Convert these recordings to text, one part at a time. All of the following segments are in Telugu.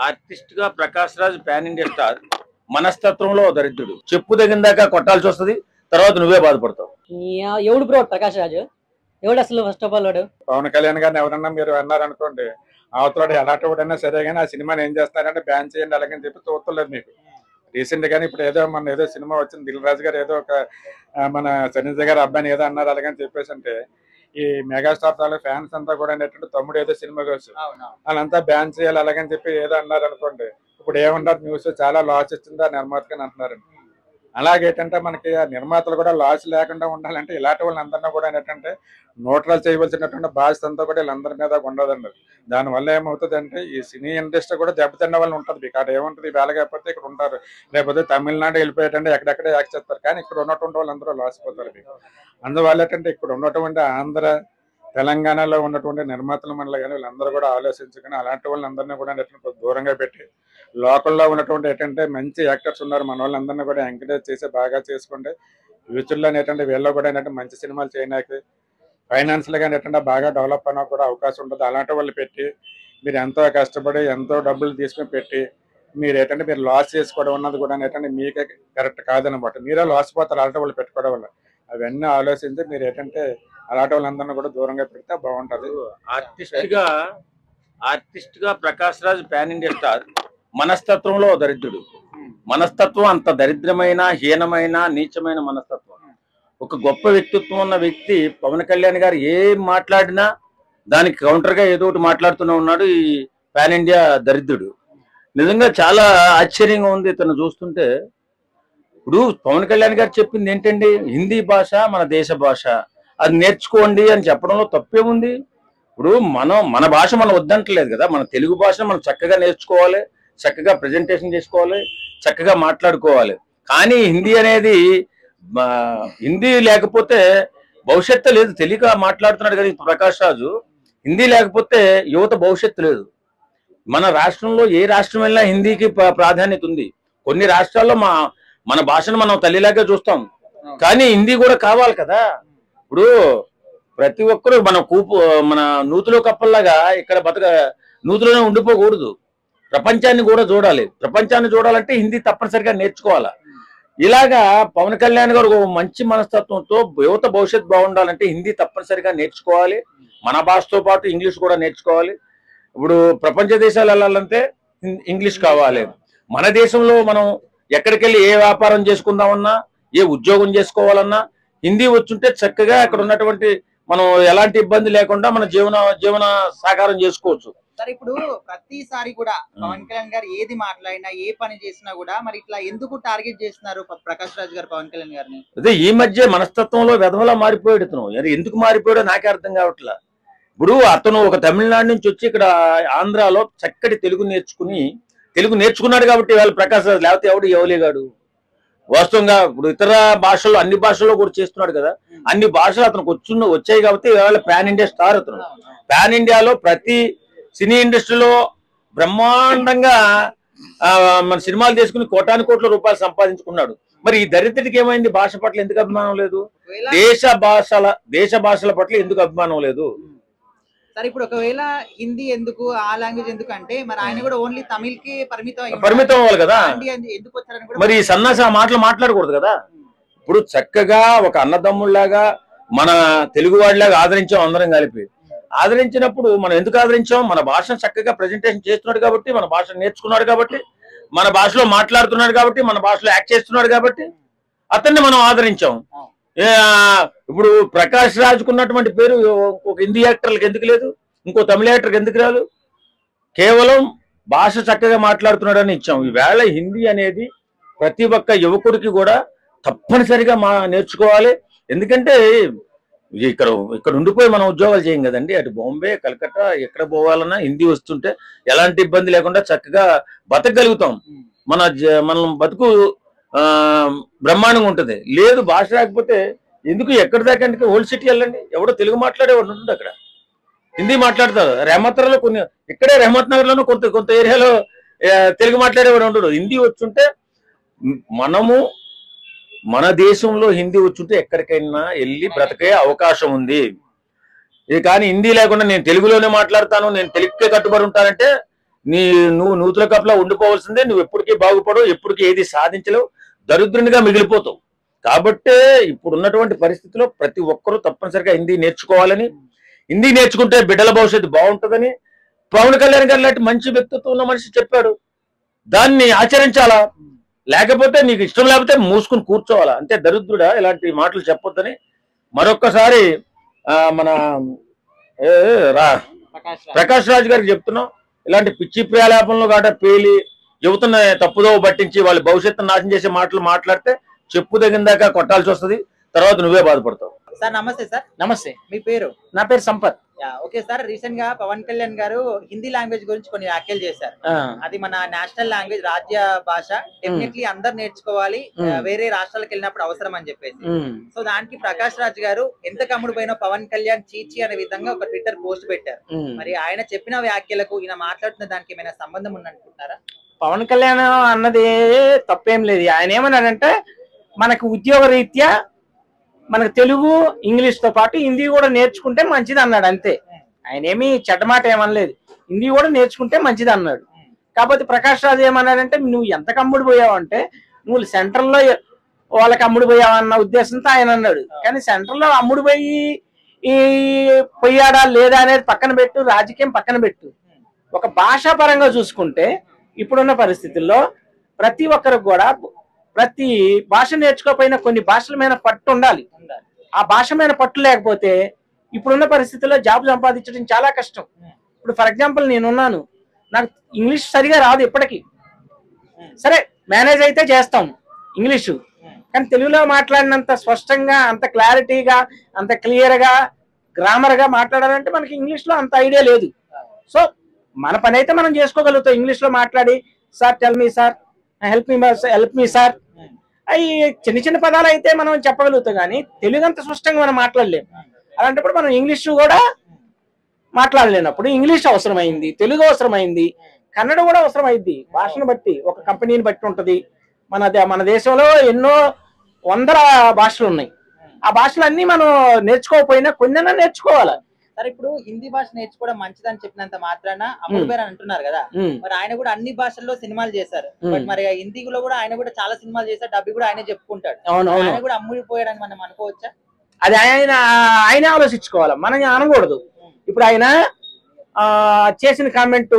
ఆర్టిస్ట్ గా Prakash Raj pan India star, మనస్తత్వంలో దరిద్రుడు. చెప్పు తగిందాక కొట్టాల్సి వస్తుంది, తర్వాత నువ్వే బాధపడతావు. ఎవడు బ్రో ప్రకాష్ రాజు? ఎవడు అసలు ఫస్ట్ ఆఫ్ ఆల్ వాడు? పవన్ కళ్యాణ్ గారిని ఎవరన్నా మీరు అన్నారనుకోండి, అవతల ఎలాంటివాడైనా సరే కానీ ఆ సినిమాని ఏం చేస్తారంటే బ్యాన్ చేయండి అలాగని చెప్పి చూస్తలేదు. మీకు రీసెంట్ గానీ ఇప్పుడు ఏదో సినిమా వచ్చింది, దిల్ రాజు గారు ఏదో ఒక మన సనీజ గారు అబ్బాయిని ఏదో అన్నారు అలాగని చెప్పేసి అంటే ఈ మెగాస్టార్ తాలూ ఫ్యాన్స్ అంతా కూడా అనేటువంటి తమ్ముడు ఏదో సినిమా కోసం వాళ్ళంతా బ్యాన్ చేయాలి అలాగని చెప్పి ఏదో అన్నారు అనుకోండి. ఇప్పుడు ఏమన్నారు, న్యూస్ చాలా లాస్ ఇచ్చింది ఆ నిర్మాతకని అంటున్నారు. అలాగేంటంటే మనకి ఆ నిర్మాతలు కూడా లాస్ లేకుండా ఉండాలంటే ఇలాంటి వాళ్ళందరినీ కూడా ఏంటంటే న్యూట్రల్ చేయవలసినటువంటి బాధ్యత అంతా కూడా వీళ్ళందరి మీద ఉండదండి. దానివల్ల ఏమవుతుంది అంటే ఈ సినీ ఇండస్ట్రీ కూడా దెబ్బతిన్న వాళ్ళు ఉంటుంది. మీకు అక్కడ ఏముంటుంది, వేళ కాకపోతే ఇక్కడ ఉంటారు, లేకపోతే తమిళనాడు వెళ్ళిపోయేటంటే ఎక్కడెక్కడే యాక్ట్ చేస్తారు, కానీ ఇక్కడ ఉన్నటువంటి వాళ్ళందరూ లాస్ పోతారు. మీకు అందువల్ల ఏంటంటే ఇక్కడ ఉన్నటువంటి ఆంధ్ర తెలంగాణలో ఉన్నటువంటి నిర్మాతల మనలో కానీ వీళ్ళందరూ కూడా ఆలోచించుకుని అలాంటి వాళ్ళందరినీ కూడా దూరంగా పెట్టి లోకల్లో ఉన్నటువంటి ఏంటంటే మంచి యాక్టర్స్ ఉన్నారు, మన వాళ్ళందరినీ కూడా ఎంకరేజ్ చేసి బాగా చేసుకుంటే ఫ్యూచర్లో ఏంటంటే వీళ్ళు కూడా ఏంటంటే మంచి సినిమాలు చేయడానికి ఫైనాన్షియల్గా ఏంటంటే బాగా డెవలప్ అయినా కూడా అవకాశం ఉంటుంది. అలాంటి వాళ్ళు పెట్టి మీరు ఎంతో కష్టపడి ఎంతో డబ్బులు తీసుకుని పెట్టి మీరు ఏంటంటే మీరు లాస్ చేసుకోవడం అన్నది కూడా ఏంటంటే మీకే కరెక్ట్ కాదనమాట. మీరే లాస్ పోతారు అలాంటి వాళ్ళు పెట్టుకోవడం వల్ల. అవన్నీ ఆలోచించి మీరు ఏంటంటే అలాంటి వాళ్ళందరినీ కూడా దూరంగా పెడితే బాగుంటది. ఆర్టిస్ట్ గా Prakash Raj pan India star, మనస్తత్వంలో దరిద్రుడు. మనస్తత్వం అంత దరిద్రమైన, హీనమైన, నీచమైన మనస్తత్వం. ఒక గొప్ప వ్యక్తిత్వం ఉన్న వ్యక్తి పవన్ కళ్యాణ్ గారు ఏం మాట్లాడినా దానికి కౌంటర్ గా ఏదో ఒకటి మాట్లాడుతూనే ఉన్నాడు ఈ పాన్ ఇండియా దరిద్రుడు. నిజంగా చాలా ఆశ్చర్యంగా ఉంది ఇతను చూస్తుంటే. ఇప్పుడు పవన్ కళ్యాణ్ గారు చెప్పింది ఏంటండి, హిందీ భాష మన దేశ భాష, అది నేర్చుకోండి అని చెప్పడంలో తప్పేముంది? ఇప్పుడు మన భాష మనం వద్దంటలేదు కదా, మన తెలుగు భాషను మనం చక్కగా నేర్చుకోవాలి, చక్కగా ప్రజెంటేషన్ చేసుకోవాలి, చక్కగా మాట్లాడుకోవాలి. కానీ హిందీ అనేది హిందీ లేకపోతే భవిష్యత్తు లేదు. తెలియక మాట్లాడుతున్నాడు కదా ప్రకాష్ రాజు. హిందీ లేకపోతే యువత భవిష్యత్తు లేదు. మన రాష్ట్రంలో ఏ రాష్ట్రం వెళ్ళినా హిందీకి ప్రాధాన్యత ఉంది. కొన్ని రాష్ట్రాల్లో మన భాషను మనం తల్లిలాగే చూస్తాం, కానీ హిందీ కూడా కావాలి కదా. ఇప్పుడు ప్రతి ఒక్కరు మన నూతులో కప్పల్లాగా ఇక్కడ నూతులోనే ఉండిపోకూడదు. ప్రపంచాన్ని కూడా చూడాలి. ప్రపంచాన్ని చూడాలంటే హిందీ తప్పనిసరిగా నేర్చుకోవాలా. ఇలాగా పవన్ కళ్యాణ్ గారు మంచి మనస్తత్వంతో యువత భవిష్యత్తు బాగుండాలంటే హిందీ తప్పనిసరిగా నేర్చుకోవాలి. మన భాషతో పాటు ఇంగ్లీష్ కూడా నేర్చుకోవాలి. ఇప్పుడు ప్రపంచ దేశాలు వెళ్ళాలంటే ఇంగ్లీష్ కావాలి. మన దేశంలో మనం ఎక్కడికి వెళ్ళి ఏ వ్యాపారం చేసుకుందామన్నా, ఏ ఉద్యోగం చేసుకోవాలన్నా హిందీ వచ్చుంటే చక్కగా అక్కడ ఉన్నటువంటి మనం ఎలాంటి ఇబ్బంది లేకుండా మన జీవన సాకారం చేసుకోవచ్చు. సరే, ఇప్పుడు ప్రతిసారి కూడా పవన్ కళ్యాణ్ గారు ఏది మాట్లాడినా, ఏ పని చేసినా కూడా మరి ఇట్లా ఎందుకు టార్గెట్ చేస్తున్నారు ప్రకాష్ రాజ్ గారు పవన్ కళ్యాణ్ గారిని? అదే ఈ మధ్య మనస్తత్వంలో వెధవలా మారిపోయాడు ఇతను. ఎందుకు మారిపోయాడో నాకే అర్థం కావట్లా. ఇప్పుడు అతను ఒక తమిళనాడు నుంచి వచ్చి ఇక్కడ ఆంధ్రాలో చక్కటి తెలుగు నేర్చుకున్నాడు కాబట్టి ఇవాళ ప్రకాష్ రాజ్, లేకపోతే ఎవడు ఎవలేగాడు. వాస్తవంగా ఇప్పుడు ఇతర భాషల్లో అన్ని భాషల్లో కూడా చేస్తున్నాడు కదా, అన్ని భాషలు అతనికి వచ్చాయి కాబట్టి ఇవాళ పాన్ ఇండియా స్టార్ అతను. పాన్ ఇండియాలో ప్రతి సినీ ఇండస్ట్రీలో బ్రహ్మాండంగా మన సినిమాలు చేసుకుని కోటాను కోట్ల రూపాయలు సంపాదించుకున్నాడు. మరి ఈ దరిద్రుడికి ఏమైంది? భాష పట్ల ఎందుకు అభిమానం లేదు? దేశ భాషల పట్ల ఎందుకు అభిమానం లేదు? సరే, ఇప్పుడు ఒకవేళ హిందీ ఎందుకు, ఆ లాంగ్వేజ్ ఎందుకు అంటే మరి ఆయన కూడా ఓన్లీ తమిళ్ కి పరిమితం అవ్వాలి కదా. ఎందుకు వచ్చారని మరి సన్నాసి ఆ మాటలు మాట్లాడకూడదు కదా. ఇప్పుడు చక్కగా ఒక అన్నదమ్ముళ్లాగా మన తెలుగు వాడిలాగా ఆదరించాం అందరం కలిపి. ఆదరించినప్పుడు మనం ఎందుకు ఆదరించాం? మన భాషను చక్కగా ప్రజెంటేషన్ చేస్తున్నాడు కాబట్టి, మన భాషను నేర్చుకున్నాడు కాబట్టి, మన భాషలో మాట్లాడుతున్నాడు కాబట్టి, మన భాషలో యాక్ట్ చేస్తున్నాడు కాబట్టి అతన్ని మనం ఆదరించాం. ఇప్పుడు ప్రకాష్ రాజ్కు ఉన్నటువంటి పేరు ఒక హిందీ యాక్టర్లకు ఎందుకు లేదు, ఇంకో తమిళ యాక్టర్కి ఎందుకు రాదు? కేవలం భాష చక్కగా మాట్లాడుతున్నాడు అని ఇచ్చాం. ఈవేళ హిందీ అనేది ప్రతి ఒక్క యువకుడికి కూడా తప్పనిసరిగా నేర్చుకోవాలి. ఎందుకంటే ఇక్కడ ఉండిపోయి మనం ఉద్యోగాలు చేయం కదండి. అటు బాంబే, కలకత్తా ఎక్కడ పోవాలన్నా హిందీ వస్తుంటే ఎలాంటి ఇబ్బంది లేకుండా చక్కగా బతకగలుగుతాం. మనం బతుకు బ్రహ్మాండంగా ఉంటుంది. లేదు భాష రాకపోతే ఎందుకు ఎక్కడి దాకా అంటే ఓల్డ్ సిటీ వెళ్ళండి, ఎవడో తెలుగు మాట్లాడేవాడు ఉంటుంది అక్కడ, హిందీ మాట్లాడతారు. రెహమత్నగర్లో ఇక్కడే రెహమత్ నగర్ లోనూ కొంత ఏరియాలో తెలుగు మాట్లాడేవాడు ఉండడు. హిందీ వచ్చుంటే మన దేశంలో హిందీ వచ్చుంటే ఎక్కడికైనా వెళ్ళి బ్రతకే అవకాశం ఉంది. ఇది కానీ హిందీ లేకుండా నేను తెలుగులోనే మాట్లాడతాను, నేను తెలుగుకే కట్టుబడి ఉంటానంటే నువ్వు నూతుల కప్లా ఉండిపోవాల్సిందే. నువ్వు ఎప్పటికీ బాగుపడవు, ఎప్పటికీ ఏది సాధించలేవు, దరిద్రునిగా మిగిలిపోతావు. కాబట్టే ఇప్పుడున్నటువంటి పరిస్థితిలో ప్రతి ఒక్కరూ తప్పనిసరిగా హిందీ నేర్చుకోవాలని, హిందీ నేర్చుకుంటే బిడ్డల భవిష్యత్తు బాగుంటుందని పవన్ కళ్యాణ్ గారు లాంటి మంచి వ్యక్తిత్వం ఉన్న మనిషి చెప్పాడు. దాన్ని ఆచరించాలా, లేకపోతే నీకు ఇష్టం లేకపోతే మూసుకుని కూర్చోవాలా. అంతే దరిద్రుడా ఇలాంటి మాటలు చెప్పొద్దని మరొక్కసారి మన ప్రకాష్ రాజ్ గారికి చెప్తున్నాం. ఇలాంటి పిచ్చి ప్రేలాపనలు కాట పేలి యువతను తప్పుదోవ పట్టించి వాళ్ళ భవిష్యత్తును నాశనం చేసే మాటలు మాట్లాడితే చెప్పు తగిన కొట్టాల్సి వస్తుంది, తర్వాత నువ్వే బాధపడతావు. సార్ నమస్తే. సార్ నమస్తే. మీ పేరు? నా పేరు సంపత్. ఓకే సార్, రీసెంట్ గా పవన్ కళ్యాణ్ గారు హిందీ లాంగ్వేజ్ గురించి కొన్ని వ్యాఖ్యలు చేశారు. అది మన నేషనల్ లాంగ్వేజ్, రాజ్య భాష, డెఫినెట్లీ అందరు నేర్చుకోవాలి, వేరే రాష్ట్రాలకు వెళ్ళినప్పుడు అవసరం అని చెప్పేసి. సో దానికి ప్రకాష్ రాజ్ గారు ఎంత కమ్ముడు పోయినా పవన్ కళ్యాణ్ చీచి అనే విధంగా ఒక ట్విట్టర్ పోస్ట్ పెట్టారు. మరి ఆయన చెప్పిన వ్యాఖ్యలకు ఈయన మాట్లాడుతున్న దానికి ఏమైనా సంబంధం ఉందనుకుంటున్నారా? పవన్ కళ్యాణ్ అన్నది తప్పేం లేదు. ఆయన ఏమన్నాడంటే మనకు ఉద్యోగ రీత్యా మనకు తెలుగు ఇంగ్లీష్ తో పాటు హిందీ కూడా నేర్చుకుంటే మంచిది అన్నాడు. అంతే, ఆయన ఏమి చెడ్డమాట ఏమనలేదు. హిందీ కూడా నేర్చుకుంటే మంచిది అన్నాడు. కాకపోతే ప్రకాష్ రాజ్ ఏమన్నాడంటే నువ్వు ఎంత కమ్ముడు పోయావు అంటే నువ్వు సెంట్రల్ లో వాళ్ళకి అమ్ముడు పోయావు అన్న ఉద్దేశంతో ఆయన అన్నాడు. కానీ సెంట్రల్ లో అమ్ముడు పోయాడా లేదా అనేది పక్కన పెట్టు, రాజకీయం పక్కన పెట్టు. ఒక భాషా పరంగా చూసుకుంటే ఇప్పుడున్న పరిస్థితుల్లో ప్రతి ఒక్కరికి కూడా ప్రతి భాష నేర్చుకోకపోయినా కొన్ని భాషల మీద పట్టు ఉండాలి. ఆ భాష మీద పట్టు లేకపోతే ఇప్పుడున్న పరిస్థితుల్లో జాబ్ సంపాదించడం చాలా కష్టం. ఇప్పుడు ఫర్ ఎగ్జాంపుల్ నేనున్నాను, నాకు ఇంగ్లీష్ సరిగా రాదు ఇప్పటికీ. సరే మేనేజ్ అయితే చేస్తాం ఇంగ్లీషు, కానీ తెలుగులో మాట్లాడినంత స్పష్టంగా, అంత క్లారిటీగా, అంత క్లియర్గా, గ్రామర్గా మాట్లాడాలంటే మనకి ఇంగ్లీష్లో అంత ఐడియా లేదు. సో మన పని అయితే మనం చేసుకోగలుగుతాం ఇంగ్లీష్లో మాట్లాడి. Sir tell me sir, help me sir, అవి చిన్న చిన్న పదాలు అయితే మనం చెప్పగలుగుతాం. కానీ తెలుగు అంత స్పష్టంగా మనం మాట్లాడలేము. అలాంటప్పుడు మనం ఇంగ్లీష్ కూడా మాట్లాడలేనప్పుడు ఇంగ్లీష్ అవసరమైంది, తెలుగు అవసరమైంది, కన్నడ కూడా అవసరమైంది. భాషను బట్టి, ఒక కంపెనీని బట్టి ఉంటుంది. మన దేశంలో ఎన్నో వందల భాషలు ఉన్నాయి. ఆ భాషలన్నీ మనం నేర్చుకోకపోయినా కొన్నైనా నేర్చుకోవాలి. సరే, ఇప్పుడు హిందీ భాష నేర్చుకోవడం మంచిదని చెప్పినంత మాత్రాన అమ్ముడు పేరు అని అంటున్నారు కదా, మరి ఆయన కూడా అన్ని భాషల్లో సినిమాలు చేశారు. బట్ మరి హిందీలో కూడా ఆయన కూడా చాలా సినిమాలు చేశారు, డబ్బి కూడా ఆయనే చెప్పుకుంటాడు. ఆయన కూడా అమ్ముడిపోయాడని మనం అనుకోవచ్చా? అది ఆయనే ఆలోచించుకోవాలి, మనం అనకూడదు. ఇప్పుడు ఆయన చేసిన కామెంట్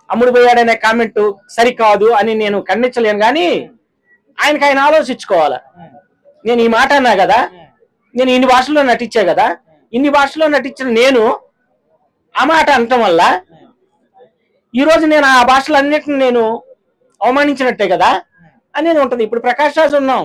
అమ్ముడిపోయాడనే కామెంట్ సరికాదు అని నేను ఖండించలేను. కానీ ఆయన ఆలోచించుకోవాలి. నేను ఈ మాట అన్నా కదా, నేను ఇన్ని భాషల్లో నటించా కదా, ఇన్ని భాషల్లో నటించిన నేను ఆ మాట అనటం వల్ల ఈరోజు నేను ఆ భాషలన్నిటిని నేను అవమానించినట్టే కదా అనేది ఉంటుంది. ఇప్పుడు ప్రకాష్ రాజు ఉన్నాం,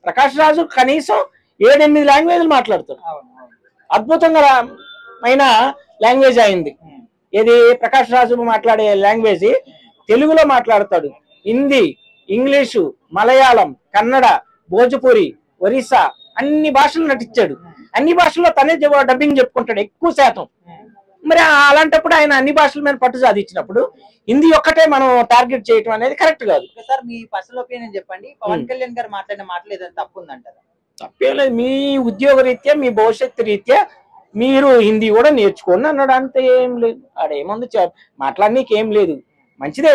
ప్రకాష్ రాజు కనీసం 7-8 లాంగ్వేజ్లు మాట్లాడుతాడు. అద్భుతంగా అయిన లాంగ్వేజ్ అయింది. ఏది ప్రకాష్ రాజు మాట్లాడే లాంగ్వేజ్ తెలుగులో మాట్లాడతాడు, హిందీ, ఇంగ్లీషు, మలయాళం, కన్నడ, భోజపురి, ఒరిస్సా అన్ని భాషలు నటించాడు. అన్ని భాషల్లో తనే డబ్బింగ్ చెప్పుకుంటాడు ఎక్కువ శాతం. మరి అలాంటప్పుడు ఆయన అన్ని భాషల మీద పట్టు సాధించినప్పుడు హిందీ ఒక్కటే మనం టార్గెట్ చేయడం అనేది కరెక్ట్ కాదు. సార్ మీ పర్సనల్ ఒపీనియన్ చెప్పండి, పవన్ కళ్యాణ్ గారు మాట్లాడిన మాటలు ఏదైనా తప్పు ఉందంటారా? తప్పేం లేదు. మీ ఉద్యోగ రీత్యా, మీ భవిష్యత్తు రీత్యా మీరు హిందీ కూడా నేర్చుకోండి అన్నాడు. అంతే, ఏం లేదు. ఆడేముంది మాట్లాడనీకి ఏం లేదు, మంచిదే.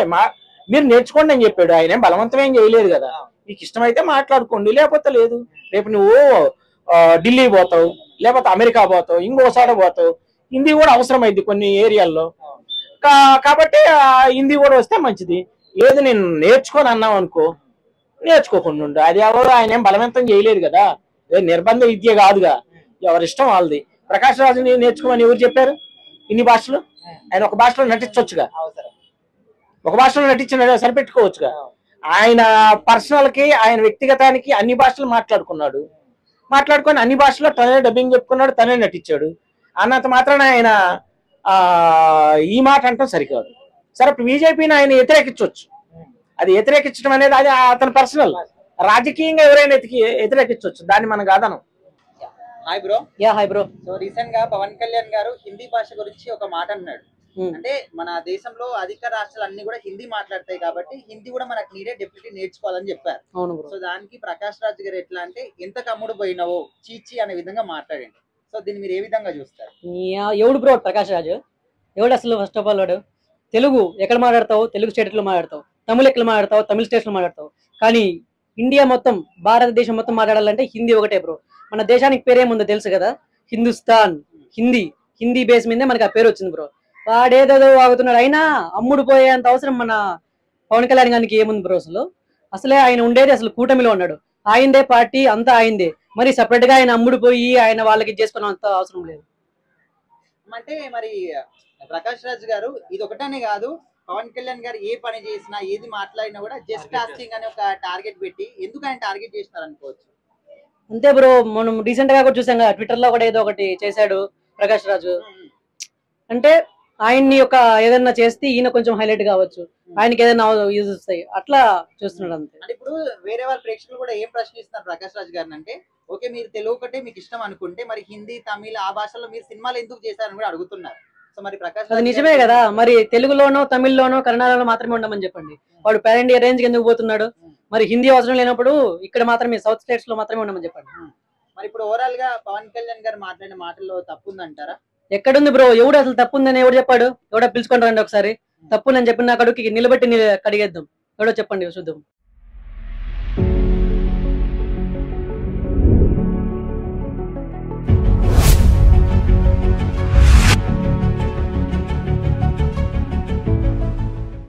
మీరు నేర్చుకోండి అని చెప్పాడు. ఆయన బలవంతం ఏం చేయలేదు కదా. మీకు ఇష్టమైతే మాట్లాడుకోండి, లేకపోతే లేదు. రేపు నువ్వు ఢిల్లీ పోతావు, లేకపోతే అమెరికా పోతావు, ఇంకోసారి పోతావు, హిందీ కూడా అవసరమైంది కొన్ని ఏరియాల్లో. కాబట్టి హిందీ కూడా వస్తే మంచిది. లేదు నేను నేర్చుకొని అన్నాం అనుకో, నేర్చుకోకుండా ఉండు. అది ఎవరు ఆయన ఏం బలవంతం చేయలేదు కదా, నిర్బంధ విద్య కాదుగా, ఎవరిష్టం వాళ్ళది. ప్రకాష్ రాజుని నేర్చుకోమని ఎవరు చెప్పారు? ఇన్ని భాషలు ఆయన ఒక భాషలో నటించవచ్చుగా, ఒక భాషలో నటించిన సరిపెట్టుకోవచ్చుగా. ఆయన పర్సనల్ కి, ఆయన వ్యక్తిగతానికి అన్ని భాషలు మాట్లాడుకొని అన్ని భాషల్లో తనే డబ్బింగ్ చెప్పుకున్నాడు, తనే నటించాడు. అన్నంత మాత్రాన ఆయన ఈ మాట అంటాం సరికాదు. సరే, బీజేపీని ఆయన వ్యతిరేకించవచ్చు, అది వ్యతిరేకించడం అనేది అది అతని పర్సనల్. రాజకీయంగా ఎవరైనా వ్యతిరేకించవచ్చు, దాన్ని మనం కాదనం. Hi bro. Hi bro. So recent గా పవన్ కళ్యాణ్ గారు హిందీ భాష గురించి ఒక మాట అన్నాడు. అంటే మన దేశంలో అధిక రాష్ట్రాలు అన్ని కూడా హిందీ మాట్లాడతాయి కాబట్టి హిందీ కూడా మనకు నీడే డెఫినెట్లీ నేర్చుకోవాలని చెప్పారు. సో దానికి ప్రకాష్ రాజ్ గారు ఎట్లా అంటే ఎంత కమ్ముడు పోయినావో చీచి అనే విధంగా మాట్లాడండి. సో దీన్ని మీరు ఏ విధంగా చూస్తారు? ఎవడు బ్రో ప్రకాష్ రాజు? ఎవడు అసలు? ఫస్ట్ ఆఫ్ ఆల్ వాడు తెలుగు ఎక్కడ మాట్లాడతావు, తెలుగు స్టేట్లో మాట్లాడతావు, తమిళ ఎక్కడ మాట్లాడతావు, తమిళ స్టేట్లో మాట్లాడతావు. కానీ ఇండియా మొత్తం, భారతదేశం మొత్తం మాట్లాడాలంటే హిందీ ఒకటే బ్రో. మన దేశానికి పేరేముందో తెలుసు కదా, హిందుస్థాన్. హిందీ బేస్ మీదే మనకి ఆ పేరు వచ్చింది బ్రో. వాడేదో వాగుతున్నాడు. అయినా అమ్ముడు పోయేంత అవసరం మన పవన్ కళ్యాణ్ గారికి ఏముంది బ్రో? అసలే ఆయన ఉండేది అసలు కూటమిలో ఉన్నాడు, ఆయనదే పార్టీ, అంతా ఆయనదే. మరి సపరేట్ గా ఆయన అమ్ముడు పోయి ఆయన వాళ్ళకి చేసుకున్నంత అవసరం లేదు. అంటే మరి ప్రకాష్ రాజ్ గారు ఇది ఒకటనే కాదు, పవన్ కళ్యాణ్ గారు ఏ పని చేసినా ఏది మాట్లాడినా కూడా జస్ట్ ఆస్కింగ్ అని ఒక టార్గెట్ పెట్టి ఎందుకు ఆయన టార్గెట్ చేస్తున్నారు అనుకోవచ్చు. అంతే బ్రో, మనం రీసెంట్ గా కూడా చూసాం కదా, ట్విట్టర్ లో కూడా ఏదో ఒకటి చేశాడు ప్రకాష్ రాజు. అంటే ఆయన్ని ఒక ఏదైనా చేస్తే ఈయన కొంచెం హైలైట్ కావచ్చు, ఆయనకి ఏదైనా యూజ్ వస్తాయి, అట్లా చూస్తున్నాడు అంతే. అంటే ఇప్పుడు వేరే వాళ్ళ ప్రేక్షకులు కూడా ఏం ప్రశ్నిస్తున్నారు ప్రకాష్ రాజ్ గారిని అంటే, ఓకే మీరు తెలుగు ఒకటే మీకు ఇష్టం అనుకుంటే మరి హిందీ, తమిళ ఆ భాషలో మీరు సినిమాలు ఎందుకు చేశారని కూడా అడుగుతున్నారు. సో మరి ప్రకాష్ అది నిజమే కదా, మరి తెలుగులోనో తమిళ్లోనో కన్నడలో మాత్రమే ఉండమని చెప్పండి. వాడు పాన్ ఇండియా రేంజ్ కి ఎందుకు పోతున్నాడు? మరి హిందీ అవసరం లేనప్పుడు ఇక్కడ మాత్రమే సౌత్ స్టేట్స్ లో మాత్రమే ఉండమని చెప్పండి. మరి ఇప్పుడు ఓవరాల్ గా పవన్ కళ్యాణ్ గారు మాట్లాడిన మాటల్లో తప్పు ఉందంటారా? ఎక్కడుంది బ్రో? ఎవడు అసలు తప్పుందని ఎవడు చెప్పాడు? ఎవడో పిలుచుకొని రండి ఒకసారి. తప్పు నేను చెప్పిన నా కడుకి నిలబెట్టి కడిగేద్దాం. ఎవడో చెప్పండి చూద్దాం.